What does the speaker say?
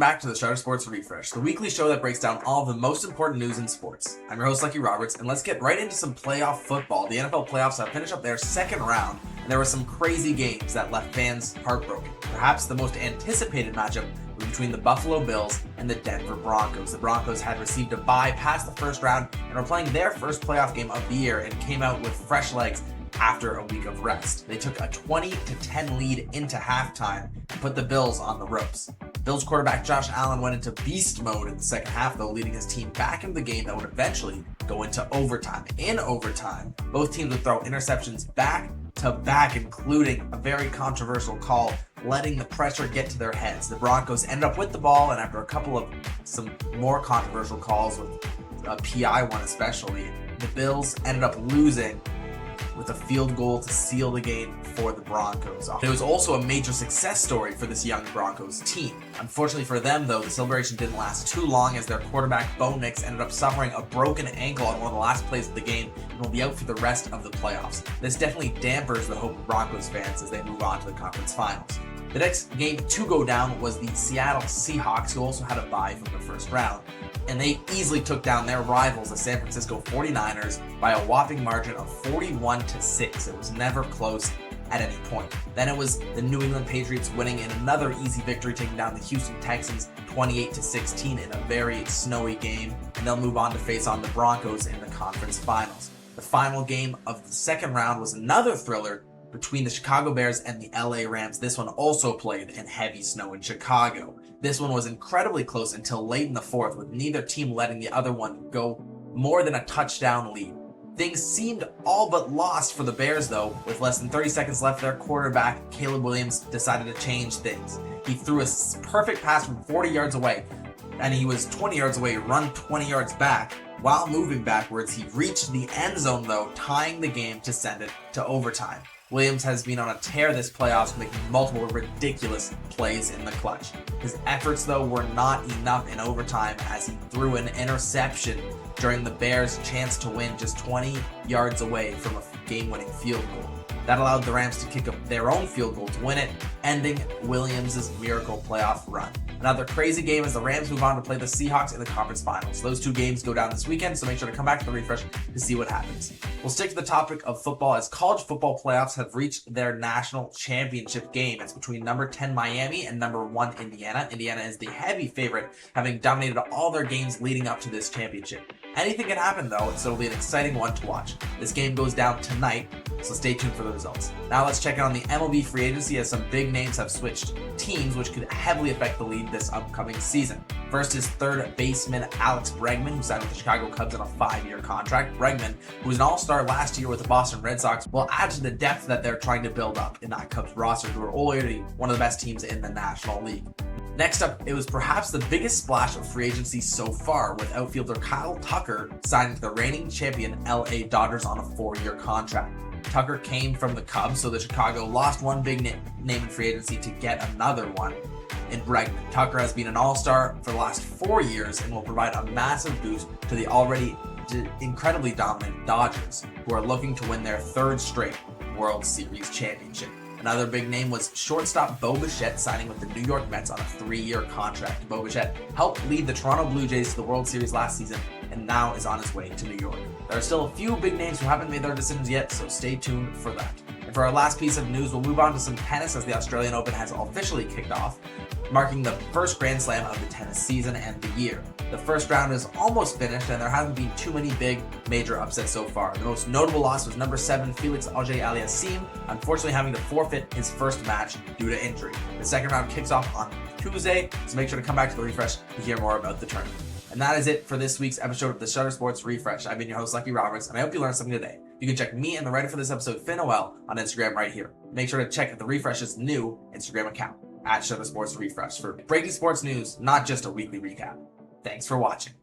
back to the Shutter Sports Refresh, the weekly show that breaks down all of the most important news in sports. I'm your host, Lucky Roberts, and let's get right into some playoff football. The NFL playoffs have finished up their second round, and there were some crazy games that left fans heartbroken. Perhaps the most anticipated matchup was between the Buffalo Bills and the Denver Broncos. The Broncos had received a bye past the first round and were playing their first playoff game of the year and came out with fresh legs after a week of rest. They took a 20-10 lead into halftime and put the Bills on the ropes. Bills quarterback Josh Allen went into beast mode in the second half, though, leading his team back into the game that would eventually go into overtime. In overtime, both teams would throw interceptions back to back, including a very controversial call, letting the pressure get to their heads. The Broncos ended up with the ball, and after a couple of some more controversial calls, with a PI one especially, the Bills ended up losing with a field goal to seal the game for the Broncos. It was also a major success story for this young Broncos team. Unfortunately for them, though, the celebration didn't last too long, as their quarterback Bo Nix ended up suffering a broken ankle on one of the last plays of the game and will be out for the rest of the playoffs. This definitely dampers the hope of Broncos fans as they move on to the conference finals. The next game to go down was the Seattle Seahawks, who also had a bye from the first round, and they easily took down their rivals, the San Francisco 49ers, by a whopping margin of 41-6. It was never close at any point. Then it was the New England Patriots winning in another easy victory, taking down the Houston Texans 28-16 in a very snowy game, and they'll move on to face on the Broncos in the conference finals. The final game of the second round was another thriller between the Chicago Bears and the LA Rams. This one also played in heavy snow in Chicago. This one was incredibly close until late in the fourth, with neither team letting the other one go more than a touchdown lead. Things seemed all but lost for the Bears, though. With less than 30 seconds left, their quarterback, Caleb Williams, decided to change things. He threw a perfect pass from 40 yards away, and he was 20 yards away, run 20 yards back. While moving backwards, he reached the end zone, though, tying the game to send it to overtime. Williams has been on a tear this playoffs, making multiple ridiculous plays in the clutch. His efforts, though, were not enough in overtime, as he threw an interception during the Bears' chance to win, just 20 yards away from a game-winning field goal. That allowed the Rams to kick up their own field goal to win it, ending Williams' miracle playoff run. Another crazy game as the Rams move on to play the Seahawks in the conference finals. Those two games go down this weekend, so make sure to come back to the refresh to see what happens. We'll stick to the topic of football, as college football playoffs have reached their national championship game. It's between number 10 Miami and number 1 Indiana. Indiana is the heavy favorite, having dominated all their games leading up to this championship. Anything can happen, though, so it'll be an exciting one to watch. This game goes down tonight, so stay tuned for the results. Now let's check in on the MLB free agency, as some big names have switched teams, which could heavily affect the league this upcoming season. First is third baseman Alex Bregman, who signed with the Chicago Cubs on a 5-year contract. Bregman, who was an all-star last year with the Boston Red Sox, will add to the depth that they're trying to build up in that Cubs roster, who are already one of the best teams in the National League. Next up, it was perhaps the biggest splash of free agency so far, with outfielder Kyle Tucker signing to the reigning champion LA Dodgers on a 4-year contract. Tucker came from the Cubs, so the Chicago lost one big name in free agency to get another one in Bregman. Tucker has been an all-star for the last 4 years and will provide a massive boost to the already incredibly dominant Dodgers, who are looking to win their 3rd straight World Series championship. Another big name was shortstop Bo Bichette, signing with the New York Mets on a 3-year contract. Bo Bichette helped lead the Toronto Blue Jays to the World Series last season and now is on his way to New York. There are still a few big names who haven't made their decisions yet, so stay tuned for that. And for our last piece of news, we'll move on to some tennis, as the Australian Open has officially kicked off, marking the first Grand Slam of the tennis season and the year. The first round is almost finished, and there haven't been too many big major upsets so far. The most notable loss was number 7 Felix Auger-Aliassime, unfortunately having to forfeit his first match due to injury. The second round kicks off on Tuesday, so make sure to come back to the refresh to hear more about the tournament. And that is it for this week's episode of the Shutter Sports Refresh. I've been your host, Lucky Roberts, and I hope you learned something today. You can check me and the writer for this episode, Finn Noel, on Instagram right here. Make sure to check the Refresh's new Instagram account, @Shutter Sports Refresh, for breaking sports news, not just a weekly recap. Thanks for watching.